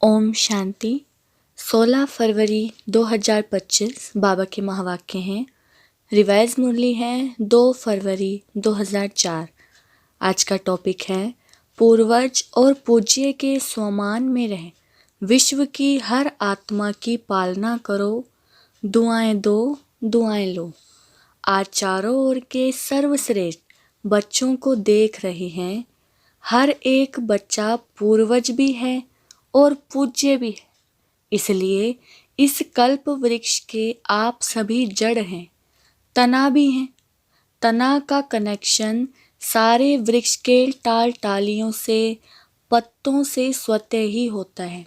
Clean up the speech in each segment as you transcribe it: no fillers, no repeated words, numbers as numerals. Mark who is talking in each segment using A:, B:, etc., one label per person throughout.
A: ओम शांति। 16 फरवरी 2025 बाबा के महावाक्य हैं। रिवाइज मुरली है 2 फरवरी 2004। आज का टॉपिक है पूर्वज और पूज्य के स्वमान में रहे, विश्व की हर आत्मा की पालना करो, दुआएं दो दुआएं लो। आज चारों ओर के सर्वश्रेष्ठ बच्चों को देख रहे हैं। हर एक बच्चा पूर्वज भी है और पूज्य भी है, इसलिए इस कल्प वृक्ष के आप सभी जड़ हैं, तना भी हैं। तना का कनेक्शन सारे वृक्ष के टाल टालियों से, पत्तों से स्वतः ही होता है।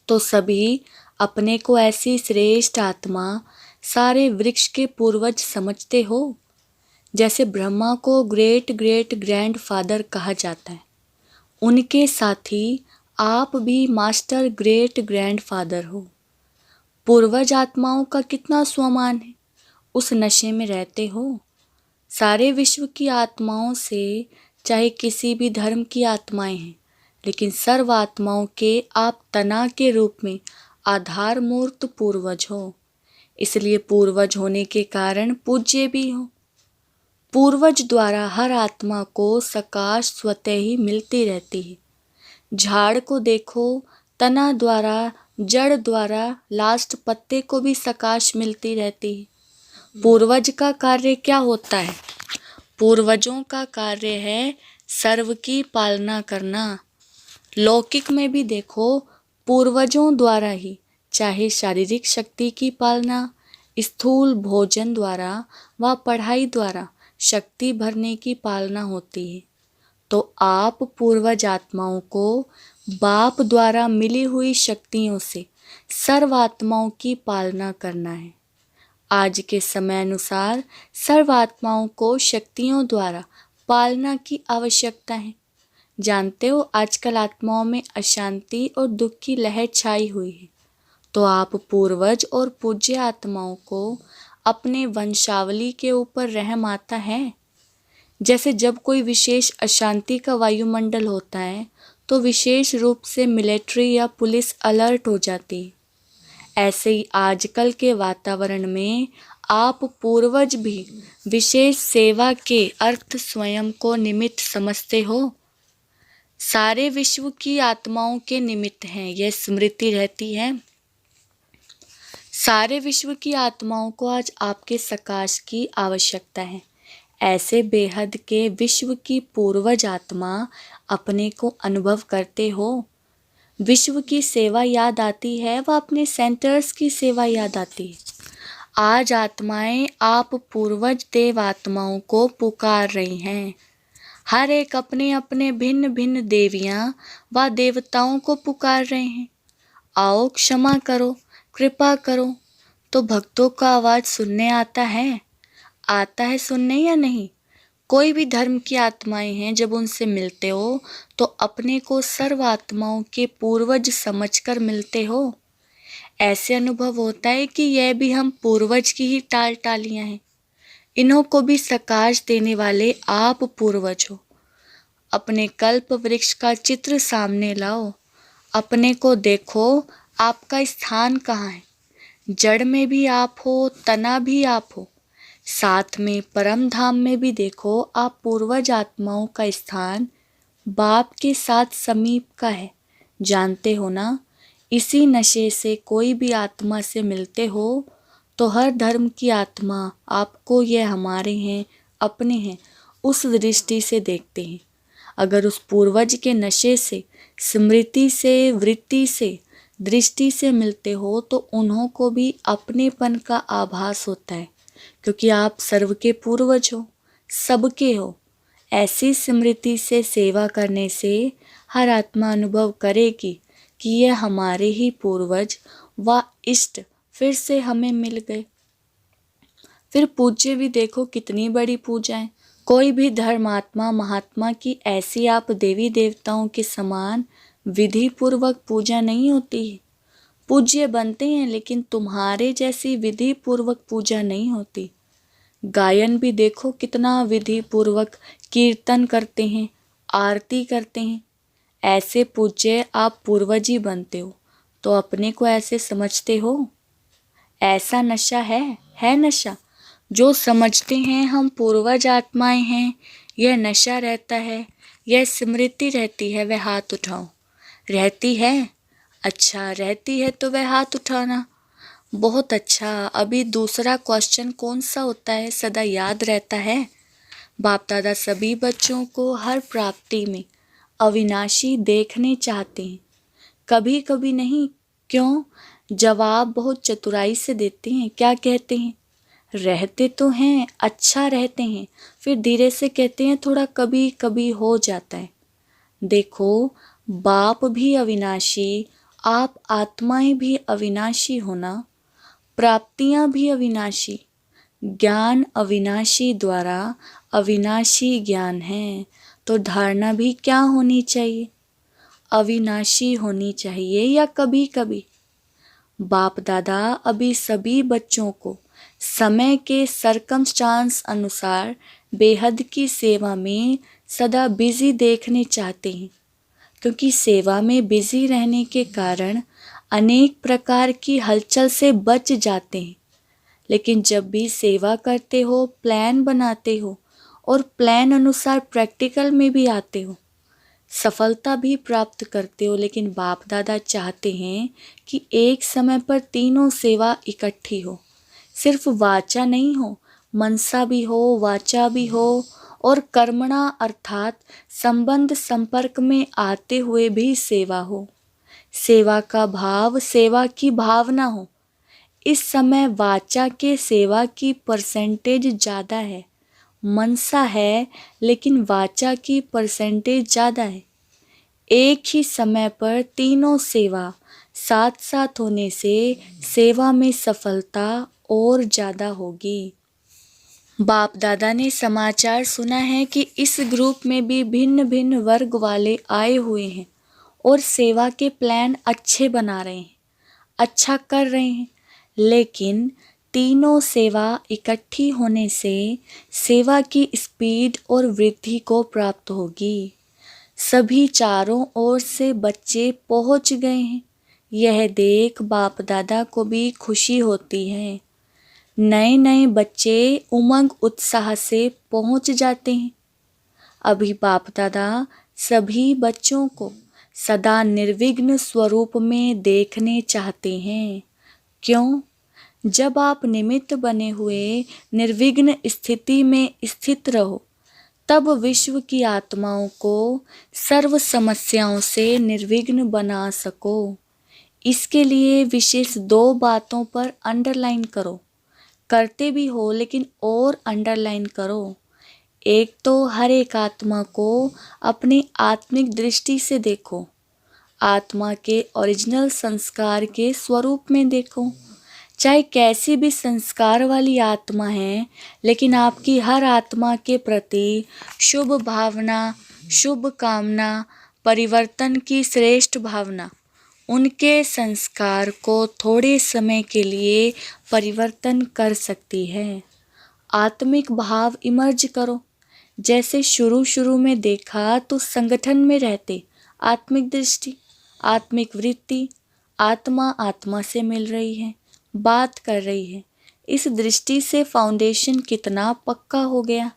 A: तो सभी अपने को ऐसी श्रेष्ठ आत्मा, सारे वृक्ष के पूर्वज समझते हो। जैसे ब्रह्मा को ग्रेट ग्रेट ग्रैंड फादर कहा जाता है, उनके साथी आप भी मास्टर ग्रेट ग्रैंड फादर हो। पूर्वज आत्माओं का कितना स्वमान है, उस नशे में रहते हो। सारे विश्व की आत्माओं से, चाहे किसी भी धर्म की आत्माएं हैं, लेकिन सर्व आत्माओं के आप तना के रूप में आधार मूर्त पूर्वज हो। इसलिए पूर्वज होने के कारण पूज्य भी हो। पूर्वज द्वारा हर आत्मा को सकाश स्वतः ही मिलती रहती है। झाड़ को देखो, तना द्वारा, जड़ द्वारा, लास्ट पत्ते को भी सकाश मिलती रहती है। पूर्वज का कार्य क्या होता है? पूर्वजों का कार्य है सर्व की पालना करना। लौकिक में भी देखो, पूर्वजों द्वारा ही चाहे शारीरिक शक्ति की पालना, स्थूल भोजन द्वारा व पढ़ाई द्वारा शक्ति भरने की पालना होती है। तो आप पूर्वज आत्माओं को बाप द्वारा मिली हुई शक्तियों से सर्व आत्माओं की पालना करना है। आज के समय अनुसार सर्व आत्माओं को शक्तियों द्वारा पालना की आवश्यकता है। जानते हो, आजकल आत्माओं में अशांति और दुख की लहर छाई हुई है। तो आप पूर्वज और पूज्य आत्माओं को अपने वंशावली के ऊपर रहम आता है। जैसे जब कोई विशेष अशांति का वायुमंडल होता है, तो विशेष रूप से मिलिट्री या पुलिस अलर्ट हो जाती है। ऐसे ही आजकल के वातावरण में आप पूर्वज भी विशेष सेवा के अर्थ स्वयं को निमित्त समझते हो। सारे विश्व की आत्माओं के निमित्त हैं, यह स्मृति रहती है। सारे विश्व की आत्माओं को आज आपके सकाश की आवश्यकता है। ऐसे बेहद के विश्व की पूर्वज आत्मा अपने को अनुभव करते हो। विश्व की सेवा याद आती है, वह अपने सेंटर्स की सेवा याद आती है। आज आत्माएं आप पूर्वज देव आत्माओं को पुकार रही हैं। हर एक अपने अपने भिन्न भिन्न देवियां व देवताओं को पुकार रहे हैं। आओ, क्षमा करो, कृपा करो। तो भक्तों का आवाज सुनने आता है सुनने या नहीं? कोई भी धर्म की आत्माएं हैं, जब उनसे मिलते हो तो अपने को सर्व आत्माओं के पूर्वज समझकर मिलते हो। ऐसे अनुभव होता है कि यह भी हम पूर्वज की ही टाल टालियां हैं। इन्हों को भी सकाश देने वाले आप पूर्वज हो। अपने कल्प वृक्ष का चित्र सामने लाओ, अपने को देखो, आपका स्थान कहाँ है। जड़ में भी आप हो, तना भी आप हो। साथ में परम धाम में भी देखो, आप पूर्वज आत्माओं का स्थान बाप के साथ समीप का है। जानते हो ना, इसी नशे से कोई भी आत्मा से मिलते हो तो हर धर्म की आत्मा आपको यह हमारे हैं, अपने हैं, उस दृष्टि से देखते हैं। अगर उस पूर्वज के नशे से, स्मृति से, वृत्ति से, दृष्टि से मिलते हो तो उन्हों को भी अपनेपन का आभास होता है, क्योंकि आप सर्व के पूर्वज हो, सबके हो। ऐसी स्मृति से सेवा करने से हर आत्मा अनुभव करेगी कि यह हमारे ही पूर्वज व इष्ट फिर से हमें मिल गए। फिर पूज्य भी देखो, कितनी बड़ी पूजा है। कोई भी धर्मात्मा महात्मा की ऐसी आप देवी देवताओं के समान विधि पूर्वक पूजा नहीं होती है। पूज्य बनते हैं, लेकिन तुम्हारे जैसी विधि पूर्वक पूजा नहीं होती। गायन भी देखो, कितना विधि पूर्वक कीर्तन करते हैं, आरती करते हैं। ऐसे पूज्य आप पूर्वज ही बनते हो, तो अपने को ऐसे समझते हो। ऐसा नशा है नशा जो समझते हैं हम पूर्वज आत्माएं हैं, यह नशा रहता है, यह स्मृति रहती है, वह हाथ उठाओ। रहती है, अच्छा रहती है तो वह हाथ उठाना। बहुत अच्छा। अभी दूसरा क्वेश्चन कौन सा होता है, सदा याद रहता है? बाप दादा सभी बच्चों को हर प्राप्ति में अविनाशी देखने चाहते हैं, कभी कभी नहीं। क्यों? जवाब बहुत चतुराई से देते हैं। क्या कहते हैं? रहते तो हैं, अच्छा रहते हैं, फिर धीरे से कहते हैं थोड़ा कभी कभी हो जाता है। देखो, बाप भी अविनाशी, आप आत्माएं भी अविनाशी हो ना, प्राप्तियां भी अविनाशी, ज्ञान अविनाशी द्वारा अविनाशी ज्ञान है, तो धारणा भी क्या होनी चाहिए? अविनाशी होनी चाहिए या कभी कभी। बाप दादा अभी सभी बच्चों को समय के सरकमस्टांस अनुसार बेहद की सेवा में सदा बिजी देखने चाहते हैं, क्योंकि सेवा में बिजी रहने के कारण अनेक प्रकार की हलचल से बच जाते हैं। लेकिन जब भी सेवा करते हो, प्लान बनाते हो और प्लान अनुसार प्रैक्टिकल में भी आते हो, सफलता भी प्राप्त करते हो। लेकिन बाप दादा चाहते हैं कि एक समय पर तीनों सेवा इकट्ठी हो, सिर्फ वाचा नहीं हो, मनसा भी हो, वाचा भी हो और कर्मणा अर्थात संबंध संपर्क में आते हुए भी सेवा हो। सेवा का भाव, सेवा की भावना हो। इस समय वाचा के सेवा की परसेंटेज ज़्यादा है, मनसा है लेकिन वाचा की परसेंटेज ज़्यादा है। एक ही समय पर तीनों सेवा साथ साथ होने से सेवा में सफलता और ज़्यादा होगी। बाप दादा ने समाचार सुना है कि इस ग्रुप में भी भिन्न भिन्न वर्ग वाले आए हुए हैं और सेवा के प्लान अच्छे बना रहे हैं, अच्छा कर रहे हैं। लेकिन तीनों सेवा इकट्ठी होने से सेवा की स्पीड और वृद्धि को प्राप्त होगी। सभी चारों ओर से बच्चे पहुंच गए हैं, यह देख बाप दादा को भी खुशी होती है। नए नए बच्चे उमंग उत्साह से पहुंच जाते हैं। अभी बाप दादा सभी बच्चों को सदा निर्विघ्न स्वरूप में देखने चाहते हैं। क्यों? जब आप निमित्त बने हुए निर्विघ्न स्थिति में स्थित रहो, तब विश्व की आत्माओं को सर्व समस्याओं से निर्विघ्न बना सको। इसके लिए विशेष 2 बातों पर अंडरलाइन करो। करते भी हो लेकिन और अंडरलाइन करो। एक तो हर एक आत्मा को अपनी आत्मिक दृष्टि से देखो, आत्मा के ओरिजिनल संस्कार के स्वरूप में देखो। चाहे कैसी भी संस्कार वाली आत्मा है, लेकिन आपकी हर आत्मा के प्रति शुभ भावना, शुभ कामना, परिवर्तन की श्रेष्ठ भावना उनके संस्कार को थोड़े समय के लिए परिवर्तन कर सकती है। आत्मिक भाव इमर्ज करो। जैसे शुरू में देखा तो संगठन में रहते आत्मिक दृष्टि, आत्मिक वृत्ति, आत्मा आत्मा से मिल रही है, बात कर रही है। इस दृष्टि से फाउंडेशन कितना पक्का हो गया।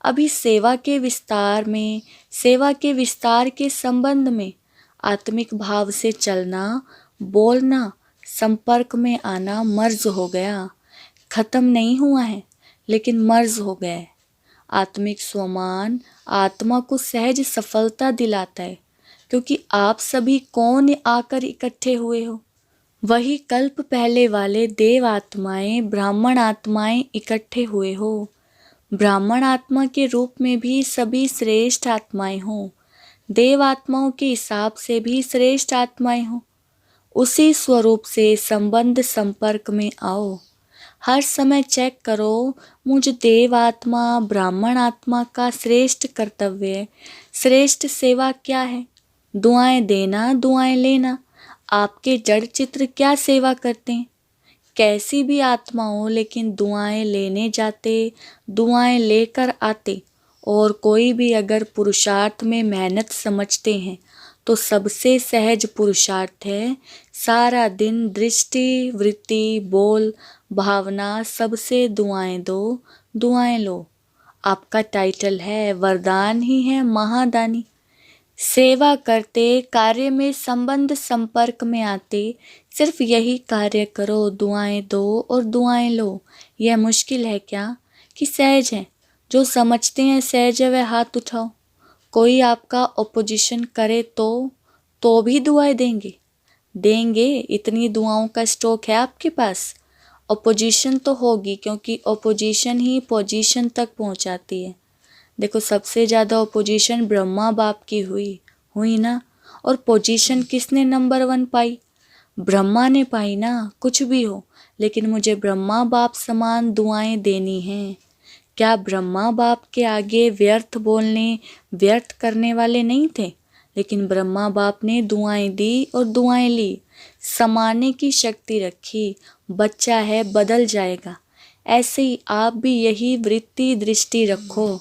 A: अभी सेवा के विस्तार में, सेवा के विस्तार के संबंध में आत्मिक भाव से चलना, बोलना, संपर्क में आना मर्ज हो गया। खत्म नहीं हुआ है लेकिन मर्ज हो गया है। आत्मिक स्वमान आत्मा को सहज सफलता दिलाता है, क्योंकि आप सभी कौन आकर इकट्ठे हुए हो? वही कल्प पहले वाले देव आत्माएं, ब्राह्मण आत्माएं इकट्ठे हुए हो। ब्राह्मण आत्मा के रूप में भी सभी श्रेष्ठ आत्माएं हो, देव आत्माओं के हिसाब से भी श्रेष्ठ आत्माएं हो। उसी स्वरूप से संबंध संपर्क में आओ। हर समय चेक करो, मुझ देव आत्मा, ब्राह्मण आत्मा का श्रेष्ठ कर्तव्य, श्रेष्ठ सेवा क्या है? दुआएं देना, दुआएं लेना। आपके जड़ चित्र क्या सेवा करते हैं? कैसी भी आत्मा हो, लेकिन दुआएं लेने जाते, दुआएं लेकर आते। और कोई भी अगर पुरुषार्थ में मेहनत समझते हैं तो सबसे सहज पुरुषार्थ है सारा दिन दृष्टि, वृत्ति, बोल, भावना सबसे दुआएं दो, दुआएं लो। आपका टाइटल है वरदान ही है महादानी। सेवा करते, कार्य में संबंध संपर्क में आते, सिर्फ यही कार्य करो, दुआएं दो और दुआएं लो। यह मुश्किल है क्या कि सहज है? जो समझते हैं सहज है वह हाथ उठाओ। कोई आपका ओपोजिशन करे तो भी दुआएं देंगे? देंगे? इतनी दुआओं का स्टॉक है आपके पास? ओपोजिशन तो होगी, क्योंकि ओपोजिशन ही पोजीशन तक पहुंचाती है। देखो, सबसे ज़्यादा ओपोजिशन ब्रह्मा बाप की हुई ना। और पोजीशन किसने नंबर 1 पाई? ब्रह्मा ने पाई ना। कुछ भी हो, लेकिन मुझे ब्रह्मा बाप समान दुआएं देनी हैं। क्या ब्रह्मा बाप के आगे व्यर्थ बोलने, व्यर्थ करने वाले नहीं थे? लेकिन ब्रह्मा बाप ने दुआएं दी और दुआएं ली। समाने की शक्ति रखी। बच्चा है, बदल जाएगा। ऐसे ही आप भी यही वृत्ति दृष्टि रखो।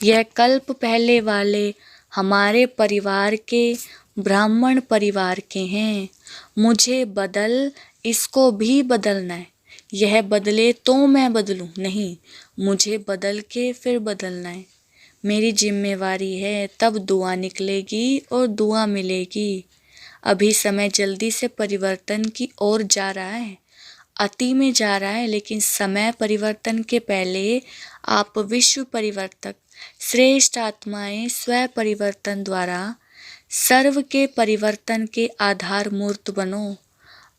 A: यह कल्प पहले वाले हमारे परिवार के, ब्राह्मण परिवार के हैं। मुझे बदल, इसको भी बदलना है। यह बदले तो मैं बदलूं? नहीं, मुझे बदल के फिर बदलना है। मेरी जिम्मेवारी है, तब दुआ निकलेगी और दुआ मिलेगी। अभी समय जल्दी से परिवर्तन की ओर जा रहा है, अति में जा रहा है, लेकिन समय परिवर्तन के पहले आप विश्व परिवर्तक, श्रेष्ठ आत्माएं स्व परिवर्तन द्वारा सर्व के परिवर्तन के आधार मूर्त बनो।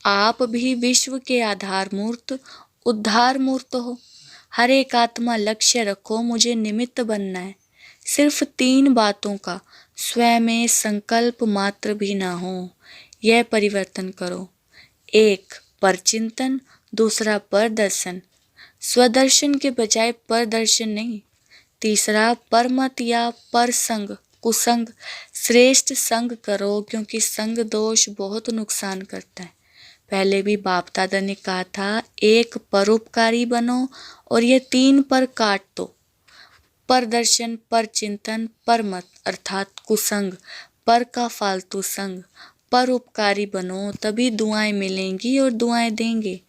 A: आप भी विश्व के आधार मूर्त, उद्धार मूर्त हो। हर एक आत्मा लक्ष्य रखो, मुझे निमित्त बनना है। सिर्फ 3 बातों का स्वयं में संकल्प मात्र भी ना हो, यह परिवर्तन करो। 1 परचिंतन, दूसरा परदर्शन, स्वदर्शन के बजाय परदर्शन नहीं। तीसरा परमत या परसंग, कुसंग, श्रेष्ठ संग करो, क्योंकि संग दोष बहुत नुकसान करता है। पहले भी बाप दादा ने कहा था, 1 परोपकारी बनो और ये 3 पर काट दो। परदर्शन, परचिंतन, परमत अर्थात कुसंग, पर का फालतू संग। परोपकारी बनो, तभी दुआएं मिलेंगी और दुआएं देंगे।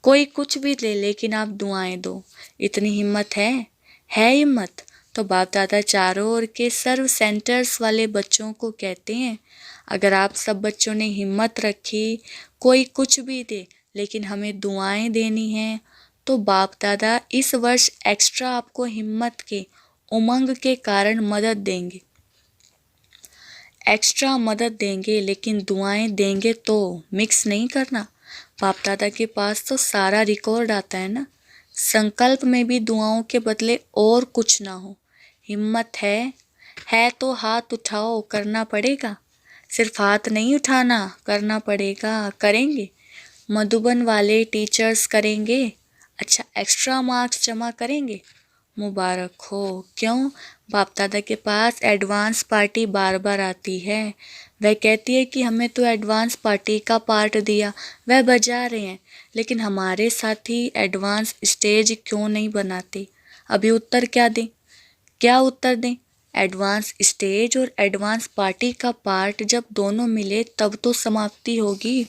A: कोई कुछ भी ले, लेकिन आप दुआएं दो। इतनी हिम्मत है हिम्मत? तो बाप दादा चारों ओर के सर्व सेंटर्स वाले बच्चों को कहते हैं, अगर आप सब बच्चों ने हिम्मत रखी, कोई कुछ भी दे, लेकिन हमें दुआएं देनी है, तो बाप दादा इस वर्ष एक्स्ट्रा आपको हिम्मत के, उमंग के कारण मदद देंगे। एक्स्ट्रा मदद देंगे, लेकिन दुआएं देंगे तो मिक्स नहीं करना। बाप दादा के पास तो सारा रिकॉर्ड आता है ना। संकल्प में भी दुआओं के बदले और कुछ ना हो। हिम्मत है तो हाथ उठाओ, करना पड़ेगा। सिर्फ हाथ नहीं उठाना, करना पड़ेगा। करेंगे? मधुबन वाले टीचर्स करेंगे? अच्छा, एक्स्ट्रा मार्क्स जमा करेंगे? मुबारक हो। क्यों? बाप दादा के पास एडवांस पार्टी बार बार आती है। वह कहती है कि हमें तो एडवांस पार्टी का पार्ट दिया, वह बजा रहे हैं, लेकिन हमारे साथी एडवांस स्टेज क्यों नहीं बनाते? अभी उत्तर क्या दें? क्या उत्तर दें? एडवांस स्टेज और एडवांस पार्टी का पार्ट जब दोनों मिले तब तो समाप्ति होगी।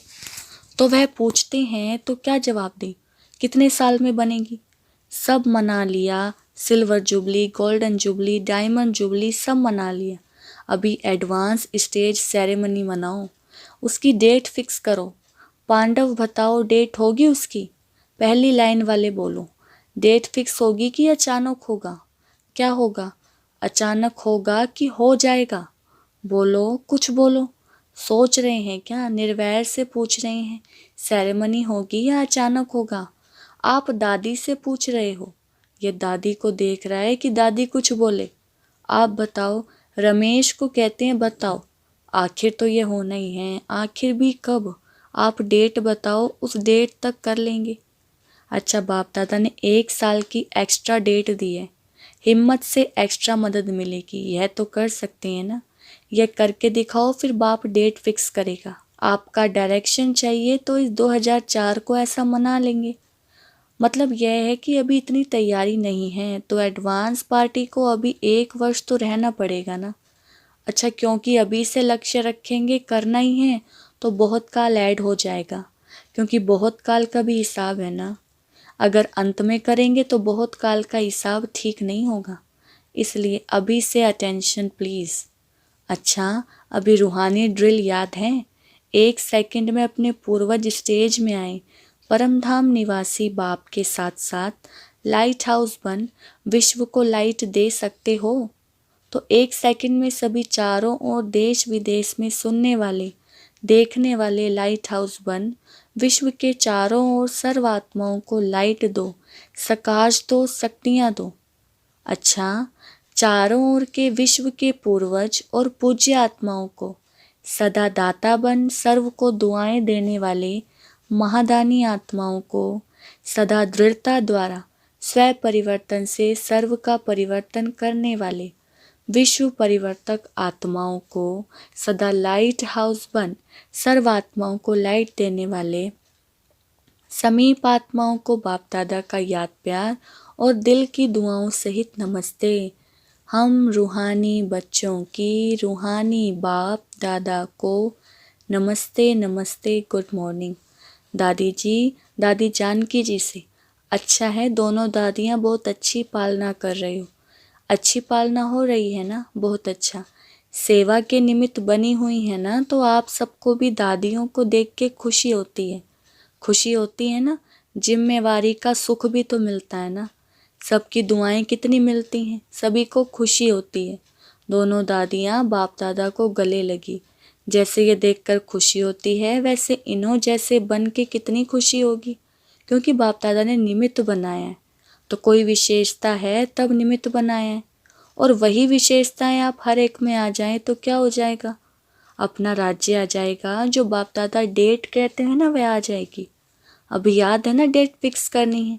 A: तो वह पूछते हैं, तो क्या जवाब दें? कितने साल में बनेगी? सब मना लिया, silver jubilee, golden jubilee, diamond jubilee सब मना लिया। अभी एडवांस स्टेज सेरेमनी मनाओ, उसकी डेट फिक्स करो। पांडव बताओ, डेट होगी उसकी? पहली लाइन वाले बोलो, डेट फिक्स होगी कि अचानक होगा? क्या होगा? अचानक होगा कि हो जाएगा? बोलो, कुछ बोलो। सोच रहे हैं क्या? निर्वैर से पूछ रहे हैं, सेरेमनी होगी या अचानक होगा? आप दादी से पूछ रहे हो, ये दादी को देख रहा है कि दादी कुछ बोले। आप बताओ। रमेश को कहते हैं, बताओ, आखिर तो ये होना ही है। आखिर भी कब? आप डेट बताओ, उस डेट तक कर लेंगे। अच्छा, बाप दादा ने 1 साल की एक्स्ट्रा डेट दी है। हिम्मत से एक्स्ट्रा मदद मिलेगी, यह तो कर सकते हैं ना। यह करके दिखाओ, फिर बाप डेट फिक्स करेगा। आपका डायरेक्शन चाहिए तो इस 2004 को ऐसा मना लेंगे। मतलब यह है कि अभी इतनी तैयारी नहीं है, तो एडवांस पार्टी को अभी 1 वर्ष तो रहना पड़ेगा ना। अच्छा, क्योंकि अभी से लक्ष्य रखेंगे, करना ही है, तो बहुत काल ऐड हो जाएगा, क्योंकि बहुत काल का भी हिसाब है ना। अगर अंत में करेंगे तो बहुत काल का हिसाब ठीक नहीं होगा, इसलिए अभी से अटेंशन प्लीज़। अच्छा, अभी रूहानी ड्रिल याद है? 1 सेकंड में अपने पूर्वज स्टेज में आए, परमधाम निवासी बाप के साथ साथ लाइट हाउस बन विश्व को लाइट दे सकते हो। तो 1 सेकंड में सभी चारों ओर देश विदेश में सुनने वाले, देखने वाले लाइट हाउस बन विश्व के चारों ओर सर्व आत्माओं को लाइट दो, प्रकाश दो, शक्तियाँ दो। अच्छा, चारों ओर के विश्व के पूर्वज और पूज्य आत्माओं को सदा दाता बन सर्व को दुआएं देने वाले महादानी आत्माओं को सदा दृढ़ता द्वारा स्व परिवर्तन से सर्व का परिवर्तन करने वाले विश्व परिवर्तक आत्माओं को सदा लाइट हाउस बन सर्व आत्माओं को लाइट देने वाले समीप आत्माओं को बाप दादा का याद प्यार और दिल की दुआओं सहित नमस्ते। हम रूहानी बच्चों की रूहानी बाप दादा को नमस्ते नमस्ते, गुड मॉर्निंग। दादी जी, दादी जानकी जी से, अच्छा है दोनों दादियाँ बहुत अच्छी पालना कर रही हो। अच्छी पालना हो रही है ना, बहुत अच्छा। सेवा के निमित्त बनी हुई है ना, तो आप सबको भी दादियों को देख के खुशी होती है, खुशी होती है ना। जिम्मेवारी का सुख भी तो मिलता है ना, सबकी दुआएं कितनी मिलती हैं, सभी को खुशी होती है। दोनों दादियाँ बाप दादा को गले लगी, जैसे ये देखकर खुशी होती है वैसे इन्हों जैसे बन के कितनी खुशी होगी, क्योंकि बाप दादा ने निमित्त बनाया है। तो कोई विशेषता है तब निमित्त बनाया है, और वही विशेषताएं आप हर एक में आ जाएं तो क्या हो जाएगा, अपना राज्य आ जाएगा। जो बाप दादा डेट कहते हैं ना, वह आ जाएगी। अभी याद है ना, डेट फिक्स करनी है,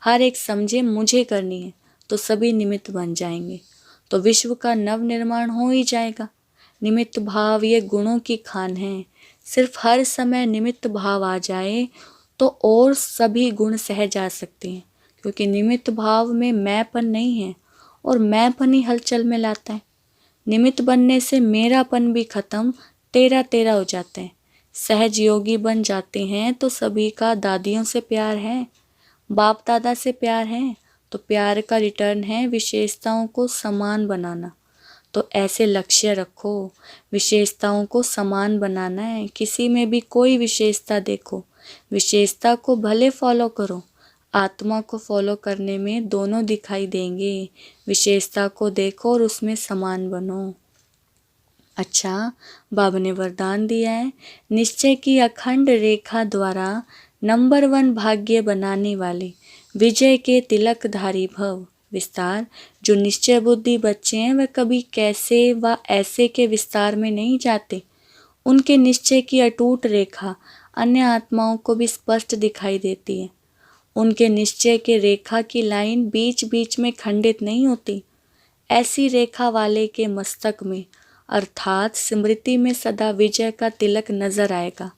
A: हर एक समझे मुझे करनी है, तो सभी निमित्त बन जाएंगे, तो विश्व का नव निर्माण हो ही जाएगा। निमित्त भाव ये गुणों की खान है, सिर्फ हर समय निमित्त भाव आ जाए तो और सभी गुण सह जा सकते हैं, क्योंकि निमित्त भाव में मैंपन नहीं है, और मैंपन ही हलचल में लाता है। निमित्त बनने से मेरापन भी खत्म, तेरा तेरा हो जाता है, सहज योगी बन जाते हैं। तो सभी का दादियों से प्यार है, बाप दादा से प्यार है, तो प्यार का रिटर्न है विशेषताओं को समान बनाना। तो ऐसे लक्ष्य रखो, विशेषताओं को समान बनाना है। किसी में भी कोई विशेषता देखो, विशेषता को भले फॉलो करो, आत्मा को फॉलो करने में दोनों दिखाई देंगे। विशेषता को देखो और उसमें समान बनो। अच्छा, बाबा ने वरदान दिया है, निश्चय की अखंड रेखा द्वारा नंबर 1 भाग्य बनाने वाले विजय के तिलकधारी भव। विस्तार, जो निश्चय बुद्धि बच्चे हैं वह कभी कैसे व ऐसे के विस्तार में नहीं जाते। उनके निश्चय की अटूट रेखा अन्य आत्माओं को भी स्पष्ट दिखाई देती है। उनके निश्चय के रेखा की लाइन बीच बीच में खंडित नहीं होती। ऐसी रेखा वाले के मस्तक में अर्थात स्मृति में सदा विजय का तिलक नजर आएगा।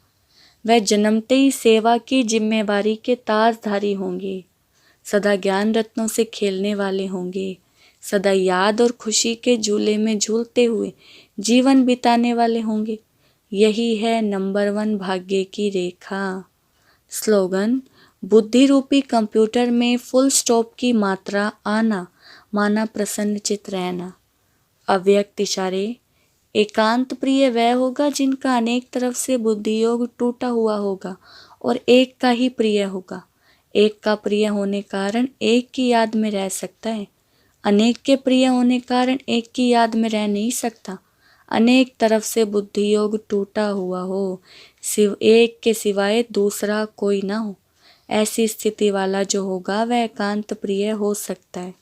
A: वह जन्मते ही सेवा की जिम्मेवारी के ताजधारी होंगे, सदा ज्ञान रत्नों से खेलने वाले होंगे, सदा याद और खुशी के झूले में झूलते हुए जीवन बिताने वाले होंगे। यही है नंबर 1 भाग्य की रेखा। स्लोगन, बुद्धि रूपी कंप्यूटर में फुल स्टॉप की मात्रा आना माना प्रसन्नचित रहना। अव्यक्त इशारे, एकांत प्रिय वह होगा जिनका अनेक तरफ से बुद्धि योग टूटा हुआ होगा और एक का ही प्रिय होगा। एक का प्रिय होने कारण एक की याद में रह सकता है, अनेक के प्रिय होने कारण एक की याद में रह नहीं सकता। अनेक तरफ से बुद्धि योग टूटा हुआ हो, सिर्फ एक के सिवाय दूसरा कोई ना हो, ऐसी स्थिति वाला जो होगा वह एकांत प्रिय हो सकता है।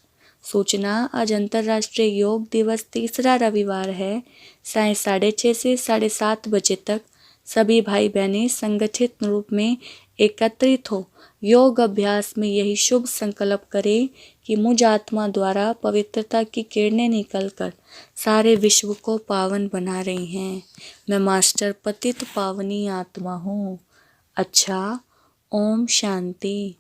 A: सूचना, आज अंतर्राष्ट्रीय योग दिवस 3रा रविवार है। साय 6:30 से 7:30 बजे तक सभी भाई बहनें संगठित रूप में एकत्रित हो योग अभ्यास में यही शुभ संकल्प करें कि मुझ आत्मा द्वारा पवित्रता की किरणें निकलकर सारे विश्व को पावन बना रही हैं। मैं मास्टर पतित पावनी आत्मा हूँ। अच्छा, ओम शांति।